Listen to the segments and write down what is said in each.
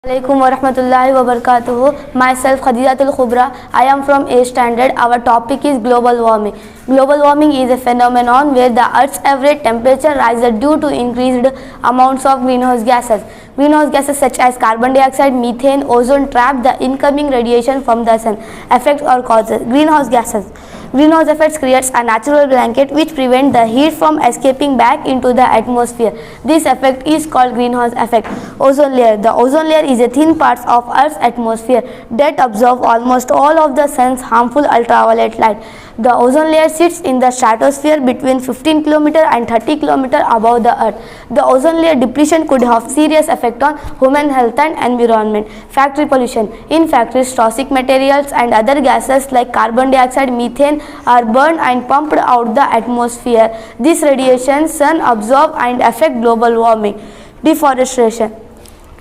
Assalamualaikum warahmatullahi wabarakatuh. Myself Khadijatul Khubra. I am from A standard. Our topic is global warming. Global warming is a phenomenon where the Earth's average temperature rises due to increased amounts of greenhouse gases. Greenhouse gases such as carbon dioxide, methane, ozone trap the incoming radiation from the sun. Effects or causes. Greenhouse gases. Greenhouse effects creates a natural blanket which prevents the heat from escaping back into the atmosphere. This effect is called greenhouse effect. Ozone layer. The ozone layer is a thin part of Earth's atmosphere that absorbs almost all of the sun's harmful ultraviolet light. The ozone layer sits in the stratosphere between 15 km and 30 km above the Earth. The ozone layer depletion could have serious effect on human health and environment. Factory pollution. In factories, toxic materials and other gases like carbon dioxide, methane are burned and pumped out the atmosphere. This radiation sun absorb and affect global warming. Deforestation.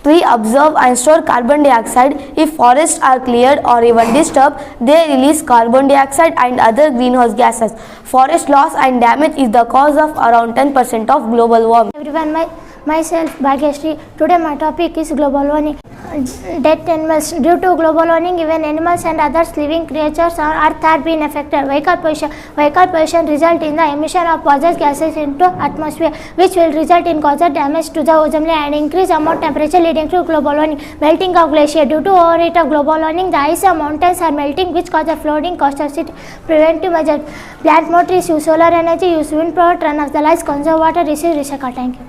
Trees absorb and store carbon dioxide. If forests are cleared or even disturbed, they release carbon dioxide and other greenhouse gases. Forest loss and damage is the cause of around 10% of global warming. Everyone, myself Bhagyashree. Today my topic is global warming. Death animals. Due to global warming, even animals and other living creatures on Earth are being affected. Vehicle pollution result in the emission of poisonous gases into atmosphere, which will result in causal damage to the ozone layer and increase amount temperature leading to global warming. Melting of glacier. Due to overheat of global warming, the ice of mountains are melting, which causes flooding. Coastal city. Preventive measures. Plant more trees. Use solar energy. Use wind power. Turn off the lights. Conserve water. Recycle. Thank you.